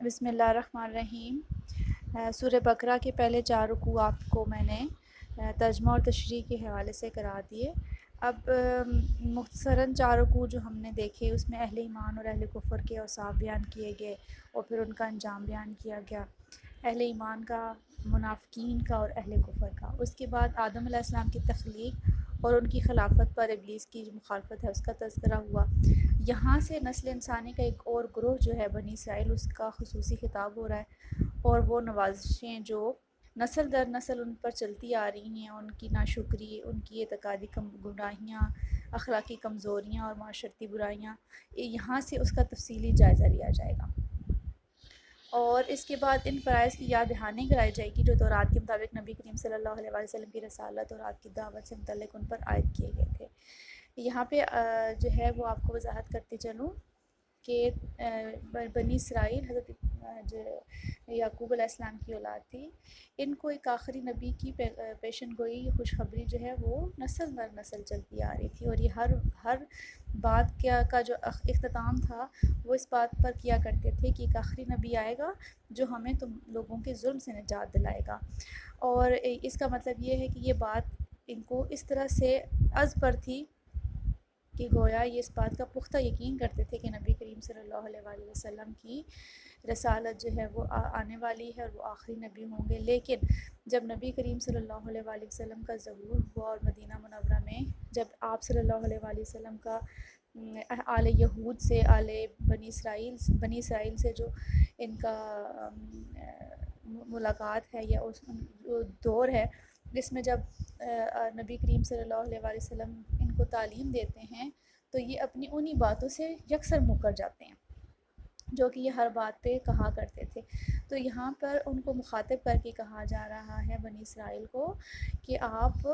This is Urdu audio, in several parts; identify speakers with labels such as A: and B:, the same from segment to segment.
A: بسم اللہ الرحمن الرحیم۔ سورہ بقرہ کے پہلے 4 رکوع آپ کو میں نے ترجمہ اور تشریح کے حوالے سے کرا دیے۔ اب مختصراً 4 رکوع جو ہم نے دیکھے اس میں اہل ایمان اور اہل کفر کے اوصاف بیان کیے گئے اور پھر ان کا انجام بیان کیا گیا، اہل ایمان کا، منافقین کا اور اہل کفر کا۔ اس کے بعد آدم علیہ السلام کی تخلیق اور ان کی خلافت پر ابلیس کی جو مخالفت ہے اس کا تذکرہ ہوا۔ یہاں سے نسل انسانی کا ایک اور گروہ جو ہے بنی اسرائیل، اس کا خصوصی خطاب ہو رہا ہے، اور وہ نوازشیں جو نسل در نسل ان پر چلتی آ رہی ہیں، ان کی ناشکری، ان کی اعتقادی گمراہیاں، اخلاقی کمزوریاں اور معاشرتی برائیاں، یہاں سے اس کا تفصیلی جائزہ لیا جائے گا۔ اور اس کے بعد ان فرائض کی یاد دہانی کرائی جائے گی جو تورات کے مطابق نبی کریم صلی اللہ علیہ وسلم کی رسالت اور آپ کی دعوت سے متعلق ان پر عائد کیے گئے تھے۔ یہاں پہ جو ہے وہ آپ کو وضاحت کرتے چلوں کہ بنی اسرائیل حضرت جو یعقوب علیہ السلام کی اولاد تھی، ان کو ایک آخری نبی کی پیشن گوئی، خوشخبری جو ہے وہ نسل در نسل چلتی آ رہی تھی، اور یہ ہر بات کا جو اختتام تھا وہ اس بات پر کیا کرتے تھے کہ ایک آخری نبی آئے گا جو ہمیں تم لوگوں کے ظلم سے نجات دلائے گا۔ اور اس کا مطلب یہ ہے کہ یہ بات ان کو اس طرح سے از پر تھی کہ گویا یہ اس بات کا پختہ یقین کرتے تھے کہ نبی کریم صلی اللہ علیہ وآلہ وسلم کی رسالت جو ہے وہ آنے والی ہے اور وہ آخری نبی ہوں گے۔ لیکن جب نبی کریم صلی اللہ علیہ وآلہ وسلم کا ظہور ہوا اور مدینہ منورہ میں جب آپ صلی اللہ علیہ وآلہ وسلم کا آل یہود سے، آل بنی اسرائیل سے جو ان کا ملاقات ہے یا اس دور ہے جس میں جب نبی کریم صلی اللہ علیہ وآلہ وسلم ان کو تعلیم دیتے ہیں تو یہ اپنی انہی باتوں سے یکسر مکر جاتے ہیں جو کہ یہ ہر بات پہ کہا کرتے تھے۔ تو یہاں پر ان کو مخاطب کر کے کہا جا رہا ہے بنی اسرائیل کو کہ آپ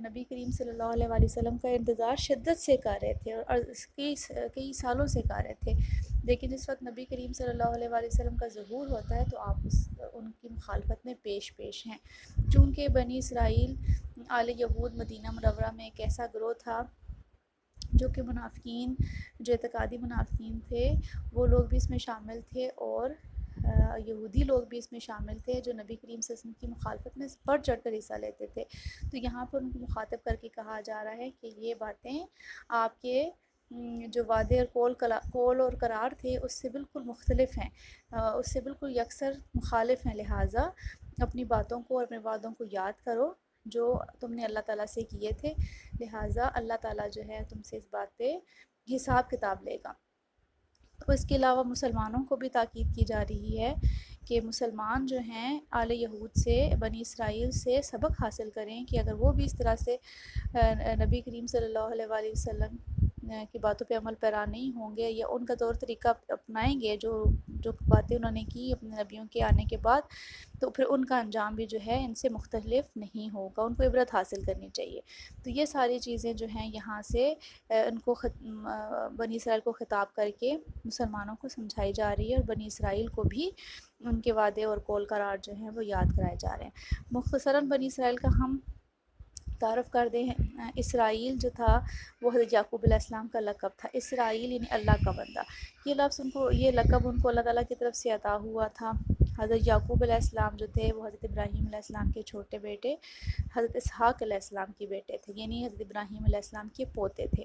A: نبی کریم صلی اللہ علیہ وآلہ وسلم کا انتظار شدت سے کر رہے تھے اور کئی سالوں سے کر رہے تھے، لیکن اس وقت نبی کریم صلی اللہ علیہ وآلہ وسلم کا ظہور ہوتا ہے تو آپ ان کی مخالفت میں پیش ہیں۔ چونکہ بنی اسرائیل آل یہود مدینہ منورہ میں ایک ایسا گروہ تھا جو کہ منافقین، جو اعتقادی منافقین تھے، وہ لوگ بھی اس میں شامل تھے، اور یہودی لوگ بھی اس میں شامل تھے جو نبی کریم صلی اللہ علیہ وسلم کی مخالفت میں بڑھ چڑھ کر حصہ لیتے تھے۔ تو یہاں پر ان کو مخاطب کر کے کہا جا رہا ہے کہ یہ باتیں آپ کے جو وعدے اور قول اور قرار تھے اس سے بالکل مختلف ہیں، اس سے بالکل یکسر مخالف ہیں، لہٰذا اپنی باتوں کو اور اپنے وعدوں کو یاد کرو جو تم نے اللہ تعالیٰ سے کیے تھے، لہٰذا اللہ تعالیٰ جو ہے تم سے اس بات پہ حساب کتاب لے گا۔ تو اس کے علاوہ مسلمانوں کو بھی تاکید کی جا رہی ہے کہ مسلمان جو ہیں آل یہود سے، بنی اسرائیل سے سبق حاصل کریں کہ اگر وہ بھی اس طرح سے نبی کریم صلی اللہ علیہ وآلہ وسلم کی باتوں پہ عمل پیرا نہیں ہوں گے یا ان کا طور طریقہ اپنائیں گے جو باتیں انہوں نے کی اپنے نبیوں کے آنے کے بعد، تو پھر ان کا انجام بھی جو ہے ان سے مختلف نہیں ہوگا، ان کو عبرت حاصل کرنی چاہیے۔ تو یہ ساری چیزیں جو ہیں یہاں سے ان کو بنی اسرائیل کو خطاب کر کے مسلمانوں کو سمجھائی جا رہی ہے، اور بنی اسرائیل کو بھی ان کے وعدے اور قول قرار جو ہیں وہ یاد کرائے جا رہے ہیں۔ مختصراً بنی اسرائیل کا ہم تعارف کر دیں۔ اسرائیل جو تھا وہ حضرت یعقوب علیہ السلام کا لقب تھا، اسرائیل یعنی اللہ کا بندہ۔ یہ لفظ یہ لقب ان کو اللہ تعالیٰ کی طرف سے عطا ہوا تھا۔ حضرت یعقوب علیہ السلام جو تھے وہ حضرت ابراہیم علیہ السلام کے چھوٹے بیٹے حضرت اسحاق علیہ السلام کے بیٹے تھے، یعنی حضرت ابراہیم علیہ السلام کے پوتے تھے۔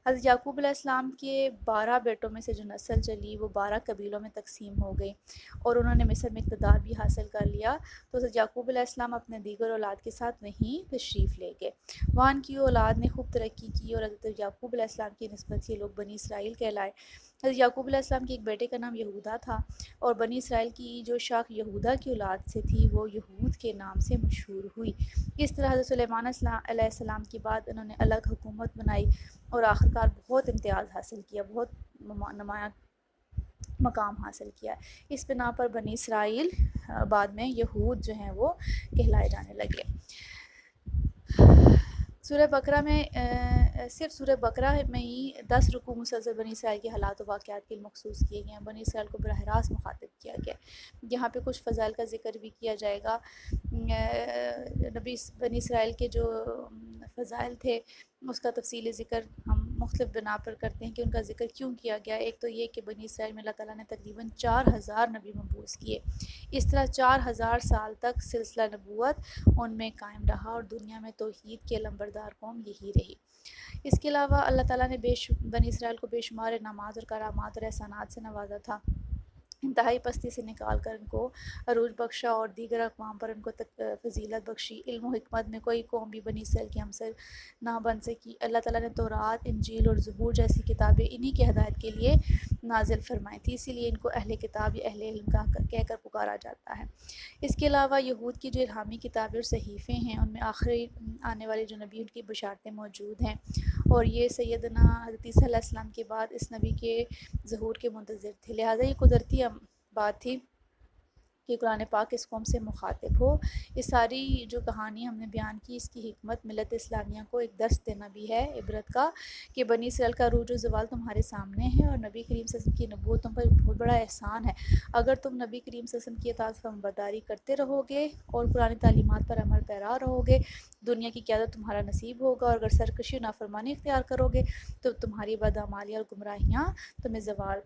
A: حضرت یعقوب علیہ السلام کے 12 بیٹوں میں سے جو نسل چلی وہ 12 قبیلوں میں تقسیم ہو گئی، اور انہوں نے مصر میں اقتدار بھی حاصل کر لیا۔ تو حضرت یعقوب علیہ السلام اپنے دیگر اولاد کے ساتھ وہیں تشریف لے گئے۔ وہاں کی اولاد نے خوب ترقی کی اور حضرت یعقوب علیہ السلام کی نسبت یہ لوگ بنی اسرائیل کہلائے۔ حضرت یعقوب علیہ السلام کے ایک بیٹے کا نام یہودا تھا، اور بنی اسرائیل کی جو شاخ یہودا کی اولاد سے تھی وہ یہود کے نام سے مشہور ہوئی۔ اس طرح حضرت سلیمان علیہ السلام کے بعد انہوں نے الگ حکومت بنائی اور آخرکار بہت امتیاز حاصل کیا، بہت نمایاں مقام حاصل کیا۔ اس بنا پر بنی اسرائیل بعد میں یہود جو ہیں وہ کہلائے جانے لگے۔ سورہ بقرہ میں صرف سورہ بقرہ میں ہی 10 رکوع مسلسل بنی اسرائیل کے حالات و واقعات کے مخصوص کیے گئے ہیں، بنی اسرائیل کو براہ راست مخاطب کیا گیا۔ یہاں پہ کچھ فضائل کا ذکر بھی کیا جائے گا۔ بنی اسرائیل کے جو فضائل تھے اس کا تفصیلی ذکر ہم مختلف بنا پر کرتے ہیں کہ ان کا ذکر کیوں کیا گیا۔ ایک تو یہ کہ بنی اسرائیل میں اللہ تعالیٰ نے تقریباً 4000 نبی مبعوث کیے، اس طرح 4000 سال تک سلسلہ نبوت ان میں قائم رہا اور دنیا میں توحید کے علمبردار قوم یہی رہی۔ اس کے علاوہ اللہ تعالیٰ نے بنی اسرائیل کو بے شمار انعامات اور کرامات اور احسانات سے نوازا تھا، انتہائی پستی سے نکال کر ان کو عروج بخشا اور دیگر اقوام پر ان کو فضیلت بخشی۔ علم و حکمت میں کوئی قوم بھی بنی اسرائیل کی ہمسر نہ بن سکی۔ اللہ تعالیٰ نے تورات، انجیل اور زبور جیسی کتابیں انہی کی ہدایت کے لیے نازل فرمائی تھی، اسی لیے ان کو اہل کتاب یا اہل علم کہہ کر پکارا جاتا ہے۔ اس کے علاوہ یہود کی جو الہامی کتابیں اور صحیفے ہیں ان میں آخری آنے والے جو نبی ان کی بشارتیں موجود ہیں، اور یہ سیدنا حضرت عیسیٰ علیہ السلام کے بعد اس نبی کے ظہور کے منتظر تھے، لہٰذا یہ قدرتی بات تھی کہ قرآن پاک اس قوم سے مخاطب ہو۔ یہ ساری جو کہانی ہم نے بیان کی، اس کی حکمت ملت اسلامیہ کو ایک درس دینا بھی ہے عبرت کا، کہ بنی اسرائیل کا عروج و زوال تمہارے سامنے ہے اور نبی کریم صلی اللہ علیہ وسلم کی نبوت تم پر بہت بڑا احسان ہے۔ اگر تم نبی کریم صلی اللہ علیہ وسلم کی اطاعت فرمانبرداری کرتے رہو گے اور قرآن تعلیمات پر عمل پیرا رہو گے، دنیا کی قیادت تمہارا نصیب ہوگا، اور اگر سرکشی و نافرمانی اختیار کرو گے تو تمہاری بدعمالیاں اور گمراہیاں تمہیں زوال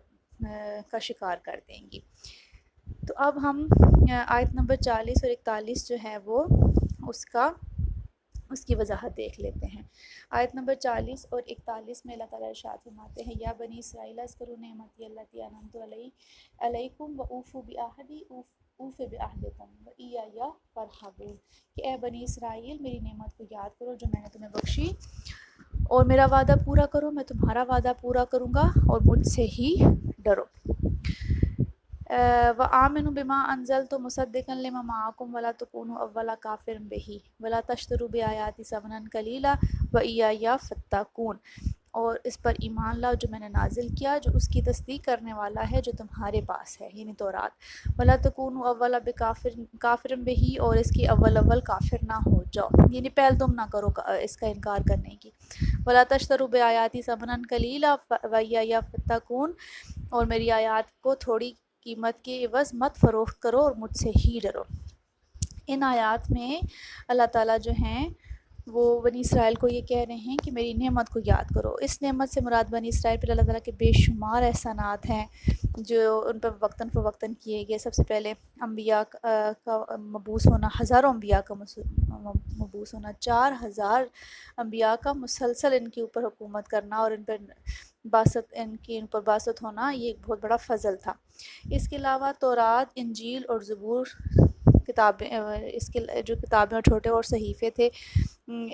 A: کا شکار کر دیں گی۔ تو اب ہم آیت نمبر 40 اور 41 جو ہے وہ اس کی وضاحت دیکھ لیتے ہیں۔ آیت نمبر 40 اور 41 میں اللہ تعالیٰ ارشاد فرماتے ہیں، یا بنی اسرائیل اذکروا نعمتی التی انعمت علیکم واوفوا بعہدی اوف بعہدکم وایای فارہبون، کہ اے بنی اسرائیل میری نعمت کو یاد کرو جو میں نے تمہیں بخشی، اور میرا وعدہ پورا کرو، میں تمہارا وعدہ پورا کروں گا، اور مجھ سے ہی ڈرو۔ وآمنوا بما انزلت مصدقا لما معکم ولا تکونوا اول کافر بہ ولا تشتروا بآیاتی ثمنا قلیلا وایای فاتقون، اور اس پر ایمان لاؤ جو میں نے نازل کیا، جو اس کی تصدیق کرنے والا ہے جو تمہارے پاس ہے، یعنی تورات۔ ولا تکونوا اول کافر بہ، اور اس کی اول کافر نہ ہو جاؤ، یعنی پہل تم نہ کرو اس کا انکار کرنے کی۔ ولا تشتروا بآیاتی ثمنا قلیلا وایای فاتقون، اور میری آیات کو تھوڑی قیمت کے عوض مت فروخت کرو اور مجھ سے ہی ڈرو۔ ان آیات میں اللہ تعالیٰ جو ہیں وہ بنی اسرائیل کو یہ کہہ رہے ہیں کہ میری نعمت کو یاد کرو۔ اس نعمت سے مراد بنی اسرائیل پر اللہ تعالیٰ کے بے شمار احسانات ہیں جو ان پر وقتاً فوقتاً کیے گئے۔ سب سے پہلے انبیاء کا مبعوث ہونا، ہزاروں انبیاء کا مبعوث ہونا، 4000 انبیاء کا مسلسل ان کے اوپر حکومت کرنا اور ان پر باسط ہونا، یہ ایک بہت بڑا فضل تھا۔ اس کے علاوہ تورات، انجیل اور زبور کتابیں، اس کے جو کتابیں اور چھوٹے اور صحیفے تھے،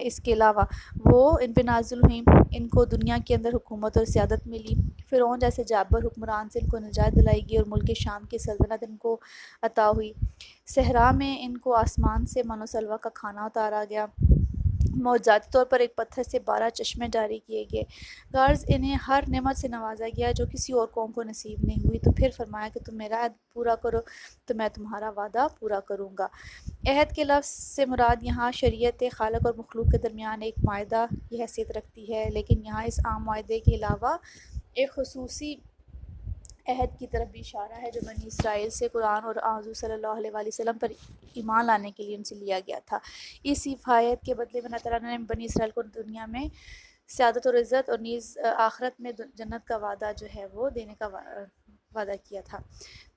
A: اس کے علاوہ وہ ان پہ نازل ہوئیں، ان کو دنیا کے اندر حکومت اور سیادت ملی۔ فرعون جیسے جابر حکمران سے ان کو نجات دلائی گئی اور ملک شام کی سلطنت ان کو عطا ہوئی۔ صحرا میں ان کو آسمان سے من و سلویٰ کا کھانا اتارا گیا۔ معجزاتی طور پر ایک پتھر سے 12 چشمے جاری کیے گئے۔ غرض انہیں ہر نعمت سے نوازا گیا جو کسی اور قوم کو نصیب نہیں ہوئی۔ تو پھر فرمایا کہ تم میرا عہد پورا کرو تو میں تمہارا وعدہ پورا کروں گا۔ عہد کے لفظ سے مراد یہاں شریعت خالق اور مخلوق کے درمیان ایک معاہدہ کی حیثیت رکھتی ہے، لیکن یہاں اس عام معاہدے کے علاوہ ایک خصوصی عہد کی طرف بھی اشارہ ہے جو بنی اسرائیل سے قرآن اور حضور صلی اللہ علیہ وآلہ وسلم پر ایمان لانے کے لیے ان سے لیا گیا تھا۔ اس حفاظت کے بدلے میں اللہ تعالیٰ نے بنی اسرائیل کو دنیا میں سعادت اور عزت اور نیز آخرت میں جنت کا وعدہ جو ہے وہ دینے کا وعدہ کیا تھا۔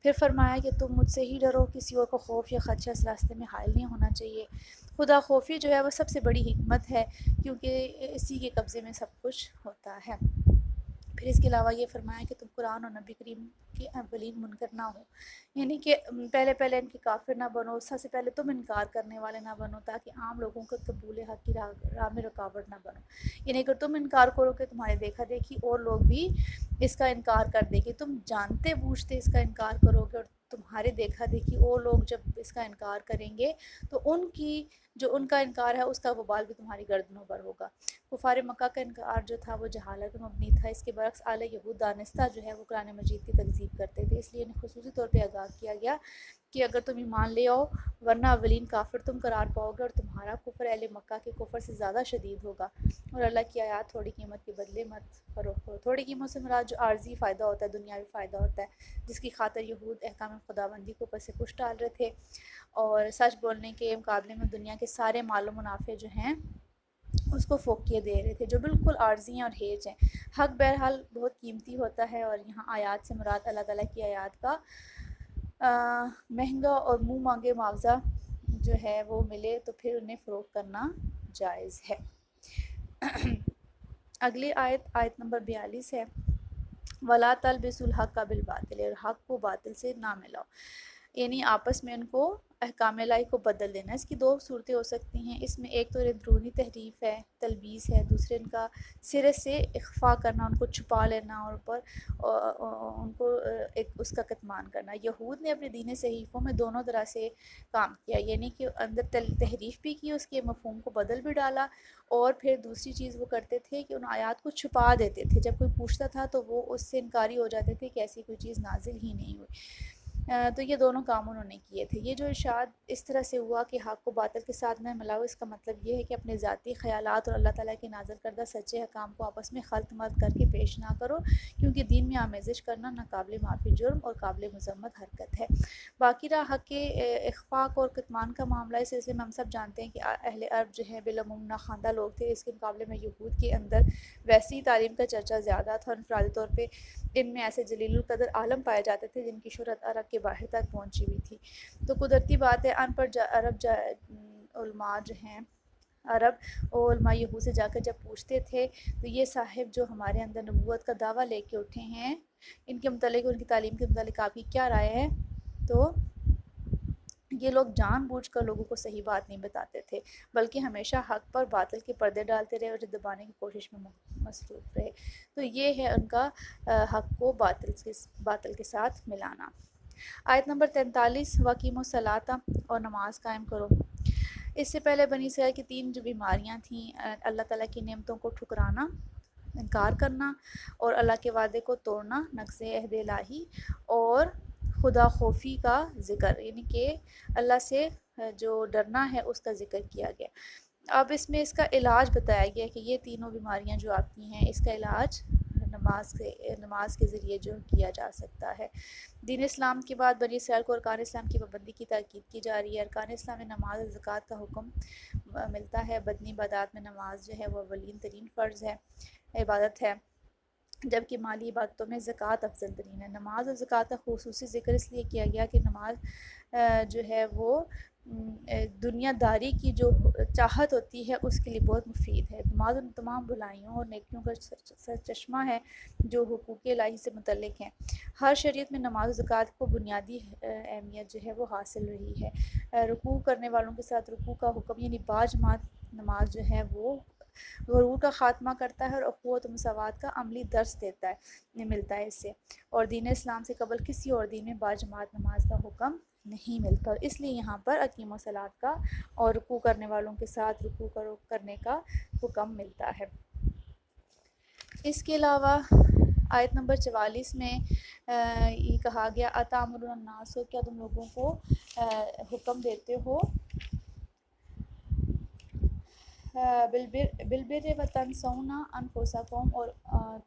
A: پھر فرمایا کہ تم مجھ سے ہی ڈرو، کسی اور کو خوف یا خدشہ اس راستے میں حائل نہیں ہونا چاہیے۔ خدا خوفی جو ہے وہ سب سے بڑی حکمت ہے، کیونکہ اسی کے قبضے میں سب کچھ ہوتا ہے۔ پھر اس کے علاوہ یہ فرمایا کہ تم قرآن اور نبی کریم کے اولین منکر نہ ہو، یعنی کہ پہلے ان کے کافر نہ بنو، سب سے پہلے تم انکار کرنے والے نہ بنو تاکہ عام لوگوں کو قبول حق کی راہ میں رکاوٹ نہ بنو۔ یعنی اگر تم انکار کرو کہ تمہارے دیکھا دیکھی اور لوگ بھی اس کا انکار کر دیں گے، تم جانتے بوجھتے اس کا انکار کرو گے اور تمہارے دیکھا دیکھی اور لوگ جب اس کا انکار کریں گے تو ان کا انکار ہے اس کا وبال بھی تمہاری گردنوں پر ہوگا۔ کفار مکہ کا انکار جو تھا وہ جہالت پر مبنی تھا، اس کے برعکس اعلی یہود دانستہ جو ہے وہ قرآن مجید کی تکذیب کرتے تھے، اس لیے انہیں خصوصی طور پہ آگاہ کیا گیا کہ اگر تم ایمان لے آؤ ورنہ اولین کافر تم قرار پاؤ گے اور تمہارا کفر اہل مکہ کے کفر سے زیادہ شدید ہوگا، اور اللہ کی آیات تھوڑی قیمت کے بدلے مت فروخت کرو۔ تھوڑی قیمت سے مراد جو عارضی فائدہ ہوتا ہے، دنیاوی فائدہ ہوتا ہے، جس کی خاطر یہود احکام خداوندی کو پس پش ڈال رہے تھے اور سچ بولنے کے مقابلے میں دنیا کے سارے مال و منافع جو ہیں اس کو فوقیت دے رہے تھے جو بالکل عارضی ہیں اور ہیج ہیں۔ حق بہرحال بہت قیمتی ہوتا ہے، اور یہاں آیات سے مراد اللہ تعالیٰ کی آیات کا مہنگا اور منہ مانگے معاوضہ جو ہے وہ ملے تو پھر انہیں فروخت کرنا جائز ہے۔ اگلی آیت نمبر 42 ہے، وَلَا تَلْبِسُوا الْحَقَّ بِالْبَاطِلِ، اور حق کو باطل سے نہ ملاؤ، یعنی آپس میں ان کو احکام الہی کو بدل دینا۔ اس کی دو صورتیں ہو سکتی ہیں، اس میں ایک تو اندرونی تحریف ہے، تلبیس ہے، دوسرے ان کا سرے سے اخفا کرنا، ان کو چھپا لینا اور ان کو ایک اس کا کتمان کرنا۔ یہود نے اپنے دین صحیفوں میں دونوں طرح سے کام کیا، یعنی کہ اندر تحریف بھی کی، اس کے مفہوم کو بدل بھی ڈالا، اور پھر دوسری چیز وہ کرتے تھے کہ ان آیات کو چھپا دیتے تھے، جب کوئی پوچھتا تھا تو وہ اس سے انکاری ہو جاتے تھے کہ ایسی کوئی چیز نازل ہی نہیں ہوئی۔ تو یہ دونوں کام انہوں نے کیے تھے۔ یہ جو ارشاد اس طرح سے ہوا کہ حق کو باطل کے ساتھ نہ ملاؤ، اس کا مطلب یہ ہے کہ اپنے ذاتی خیالات اور اللہ تعالیٰ کے نازل کردہ سچے احکام کو آپس میں خلط ملط کر کے پیش نہ کرو، کیونکہ دین میں آمیزش کرنا ناقابل معافی جرم اور قابل مذمت حرکت ہے۔ باقی رہا حق کے اخفاق اور کتمان کا معاملہ، اس سلسلے میں ہم سب جانتے ہیں کہ اہل عرب جو ہے بالعموم ناخواندہ لوگ تھے، اس کے مقابلے میں یہود کے اندر ویسی تعلیم کا چرچا زیادہ تھا، انفرادی طور پہ ان میں ایسے جلیل القدر عالم پائے جاتے تھے جن کی شہرت عرب کے باہر تک پہنچی ہوئی تھی۔ تو قدرتی بات ہے ان پڑھ علماء جو ہیں عرب اور علماء یہود سے جا کر جب پوچھتے تھے تو یہ صاحب جو ہمارے اندر نبوت کا دعویٰ لے کے اٹھے ہیں، ان کے متعلق، ان کی تعلیم کے متعلق آپ کی کیا رائے ہے؟ تو یہ لوگ جان بوجھ کر لوگوں کو صحیح بات نہیں بتاتے تھے، بلکہ ہمیشہ حق پر باطل کے پردے ڈالتے رہے اور دبانے کی کوشش میں مصروف رہے۔ تو یہ ہے ان کا حق کو باطل کے ساتھ ملانا۔ آیت نمبر 43، وَأَقِیمُوا الصَّلَاةَ، اور نماز قائم کرو۔ اس سے پہلے بنی اسرائیل کی 3 جو بیماریاں تھیں، اللہ تعالیٰ کی نعمتوں کو ٹھکرانا، انکار کرنا، اور اللہ کے وعدے کو توڑنا، نقض عہد الہی، اور خدا خوفی کا ذکر، یعنی کہ اللہ سے جو ڈرنا ہے اس کا ذکر کیا گیا۔ اب اس میں اس کا علاج بتایا گیا کہ یہ تینوں بیماریاں جو آپ کی ہیں، اس کا علاج نماز کے ذریعے جو کیا جا سکتا ہے۔ دین اسلام کے بعد بنی اسرائیل کو ارکان اسلام کی پابندی کی تاکید کی جا رہی ہے۔ ارکان اسلام میں نماز اور زکوٰۃ کا حکم ملتا ہے۔ بدنی عبادات میں نماز جو ہے وہ اولین ترین فرض ہے، عبادت ہے، جبکہ مالی عبادتوں میں زکوٰۃ افضل ترین ہے۔ نماز اور زکوٰۃ کا خصوصی ذکر اس لیے کیا گیا کہ نماز جو ہے وہ دنیا داری کی جو چاہت ہوتی ہے اس کے لیے بہت مفید ہے۔ نماز ان تمام بھلائیوں اور نیکیوں کا سرچشمہ ہے جو حقوق الہی سے متعلق ہیں۔ ہر شریعت میں نماز و زکوٰۃ کو بنیادی اہمیت جو ہے وہ حاصل رہی ہے۔ رکوع کرنے والوں کے ساتھ رکوع کا حکم، یعنی باجماعت نماز جو ہے وہ غرور کا خاتمہ کرتا ہے اور اخوت و مساوات کا عملی درس دیتا ہے، ملتا ہے اس سے، اور دین اسلام سے قبل کسی اور دین میں باجماعت نماز کا حکم نہیں ملتا، اور اس لیے یہاں پر اقیموا الصلاۃ کا اور رکوع کرنے والوں کے ساتھ رکوع کرنے کا حکم ملتا ہے۔ اس کے علاوہ آیت نمبر 44 میں یہ کہا گیا، اتامرون الناس، کیا تم لوگوں کو حکم دیتے ہو بالبر وتنسون انفسکم، اور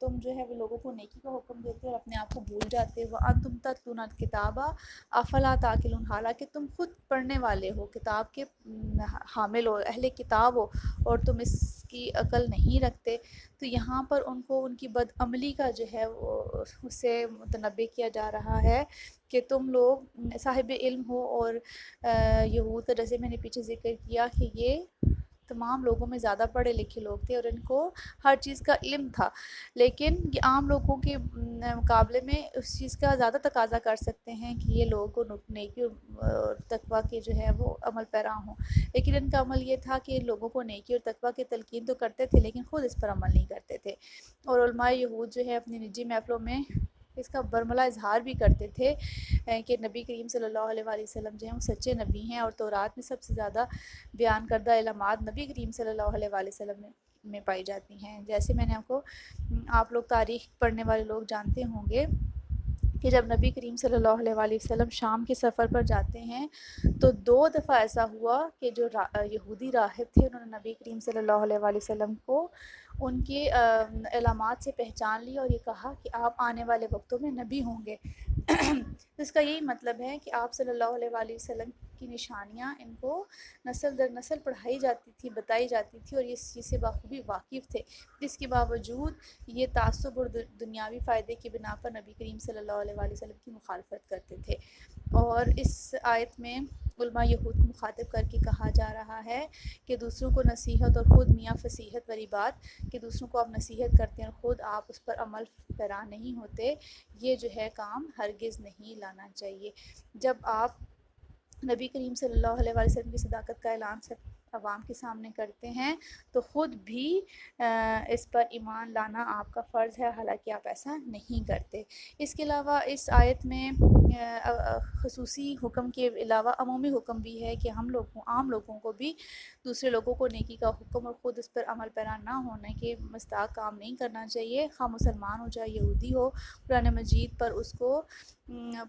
A: تم جو ہے وہ لوگوں کو نیکی کا حکم دیتے ہو اور اپنے آپ کو بھول جاتے ہو، وانتم تتلون الکتاب افلا تعقلون، حالانکہ تم خود پڑھنے والے ہو، کتاب کے حامل ہو، اہل کتاب ہو، اور تم اس کی عقل نہیں رکھتے۔ تو یہاں پر ان کو ان کی بدعملی کا جو ہے اس سے متنبہ کیا جا رہا ہے کہ تم لوگ صاحب علم ہو، اور یہود کا جیسے میں نے پیچھے ذکر کیا کہ یہ تمام لوگوں میں زیادہ پڑھے لکھے لوگ تھے اور ان کو ہر چیز کا علم تھا، لیکن یہ عام لوگوں کے مقابلے میں اس چیز کا زیادہ تقاضا کر سکتے ہیں کہ یہ لوگوں کو نیکی اور تقویٰ کے جو ہے وہ عمل پیرا ہوں، لیکن ان کا عمل یہ تھا کہ لوگوں کو نیکی اور تقویٰ کی تلقین تو کرتے تھے لیکن خود اس پر عمل نہیں کرتے تھے۔ اور علماء یہود جو ہے اپنی نجی محفلوں میں اس کا برملا اظہار بھی کرتے تھے کہ نبی کریم صلی اللہ علیہ وآلہ وسلم جو ہیں وہ سچے نبی ہیں، اور تورات میں سب سے زیادہ بیان کردہ علامات نبی کریم صلی اللہ علیہ وآلہ وسلم میں پائی جاتی ہیں۔ جیسے میں نے آپ لوگ تاریخ پڑھنے والے لوگ جانتے ہوں گے کہ جب نبی کریم صلی اللہ علیہ وآلہ وسلم شام کے سفر پر جاتے ہیں تو 2 دفعہ ایسا ہوا کہ جو یہودی راہب تھے انہوں نے نبی کریم صلی اللہ علیہ وآلہ وسلم کو ان کی علامات سے پہچان لی اور یہ کہا کہ آپ آنے والے وقتوں میں نبی ہوں گے۔ اس کا یہی مطلب ہے کہ آپ صلی اللہ علیہ وآلہ وسلم کی نشانیاں ان کو نسل در نسل پڑھائی جاتی تھی، بتائی جاتی تھی، اور یہ اس چیز سے بخوبی واقف تھے. جس کے باوجود یہ تعصب اور دنیاوی فائدے کی بنا پر نبی کریم صلی اللہ علیہ وآلہ وسلم کی مخالفت کرتے تھے. اور اس آیت میں علماء یہود کو مخاطب کر کے کہا جا رہا ہے کہ دوسروں کو نصیحت، اور خود میاں فصیحت والی بات کہ دوسروں کو آپ نصیحت کرتے ہیں اور خود آپ اس پر عمل پیرا نہیں ہوتے، یہ جو ہے کام ہرگز نہیں لانا چاہیے. جب آپ نبی کریم صلی اللہ علیہ وآلہ وسلم کی صداقت کا اعلان سے عوام کے سامنے کرتے ہیں تو خود بھی اس پر ایمان لانا آپ کا فرض ہے، حالانکہ آپ ایسا نہیں کرتے. اس کے علاوہ اس آیت میں خصوصی حکم کے علاوہ عمومی حکم بھی ہے کہ ہم لوگوں، عام لوگوں کو بھی دوسرے لوگوں کو نیکی کا حکم اور خود اس پر عمل پیرا نہ ہونے کے مستحق کام نہیں کرنا چاہیے. خواہ مسلمان ہو چاہے یہودی ہو، قرآن مجید پر اس کو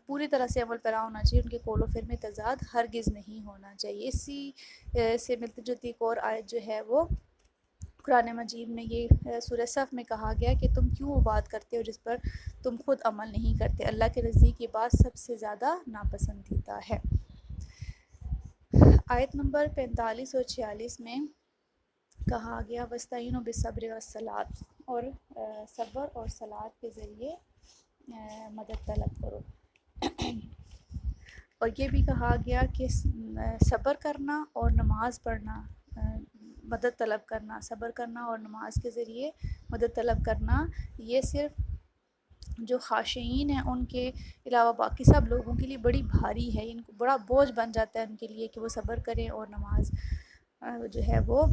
A: پوری طرح سے عمل پیرا ہونا چاہیے، ان کے قول و فعل میں تضاد ہرگز نہیں ہونا چاہیے. اسی سے ملتی جلتی ایک اور آیت جو ہے وہ قرآن مجید میں یہ سورہ صف میں کہا گیا کہ تم کیوں وہ بات کرتے ہو جس پر تم خود عمل نہیں کرتے، اللہ کے نزدیک یہ بات سب سے زیادہ ناپسندیدہ ہے. آیت نمبر 45 اور 46 میں کہا گیا وَاسْتَعِینُوا بِالصَّبْرِ وَالصَّلَاةِ، اور صبر اور صلاۃ کے ذریعے مدد طلب کرو. اور یہ بھی کہا گیا کہ صبر کرنا اور نماز پڑھنا، مدد طلب کرنا، صبر کرنا اور نماز کے ذریعے مدد طلب کرنا، یہ صرف جو خاشعین ہیں ان کے علاوہ باقی سب لوگوں کے لیے بڑی بھاری ہے، ان کو بڑا بوجھ بن جاتا ہے ان کے لیے کہ وہ صبر کریں اور نماز جو ہے وہ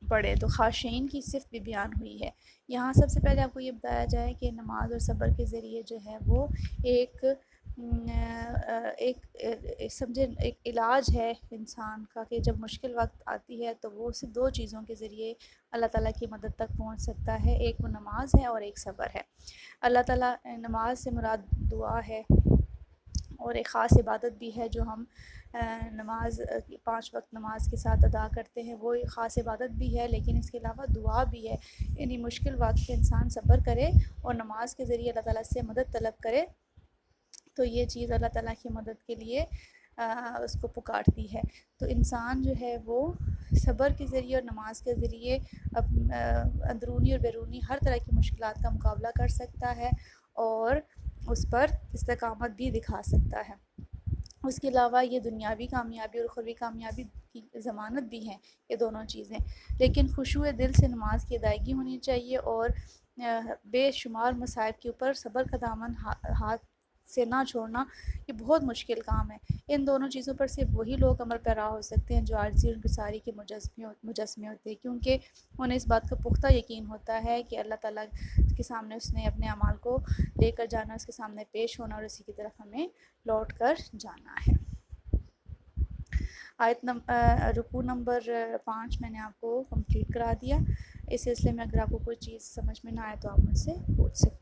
A: پڑھے. تو خاشعین کی صفت بھی بیان ہوئی ہے. یہاں سب سے پہلے آپ کو یہ بتایا جائے کہ نماز اور صبر کے ذریعے جو ہے وہ ایک سمجھے ایک علاج ہے انسان کا، کہ جب مشکل وقت آتی ہے تو وہ صرف دو چیزوں کے ذریعے اللہ تعالیٰ کی مدد تک پہنچ سکتا ہے، ایک وہ نماز ہے اور ایک صبر ہے. اللہ تعالیٰ نماز سے مراد دعا ہے اور ایک خاص عبادت بھی ہے جو ہم نماز 5 وقت نماز کے ساتھ ادا کرتے ہیں، وہ ایک خاص عبادت بھی ہے، لیکن اس کے علاوہ دعا بھی ہے. یعنی مشکل وقت کے انسان صبر کرے اور نماز کے ذریعے اللہ تعالیٰ سے مدد طلب کرے تو یہ چیز اللہ تعالیٰ کی مدد کے لیے اس کو پکارتی ہے. تو انسان جو ہے وہ صبر کے ذریعے اور نماز کے ذریعے اندرونی اور بیرونی ہر طرح کی مشکلات کا مقابلہ کر سکتا ہے اور اس پر استقامت بھی دکھا سکتا ہے. اس کے علاوہ یہ دنیاوی کامیابی اور اخروی کامیابی کی ضمانت بھی ہیں یہ دونوں چیزیں. لیکن خشوع دل سے نماز کی ادائیگی ہونی چاہیے اور بے شمار مصائب کے اوپر صبر کا دامن ہاتھ سے نہ چھوڑنا، یہ بہت مشکل کام ہے. ان دونوں چیزوں پر صرف وہی لوگ عمل پیرا ہو سکتے ہیں جو عاجزی اور انکساری کے مجسمے ہوتے ہیں، کیونکہ انہیں اس بات کا پختہ یقین ہوتا ہے کہ اللہ تعالیٰ کے سامنے اس نے اپنے اعمال کو لے کر جانا، اس کے سامنے پیش ہونا اور اسی کی طرف ہمیں لوٹ کر جانا ہے. رکوع نمبر 5 میں نے آپ کو کمپلیٹ کرا دیا. اس سلسلے میں اگر آپ کو کوئی چیز سمجھ میں نہ آئے تو آپ مجھ سے پوچھ سکتے ہیں.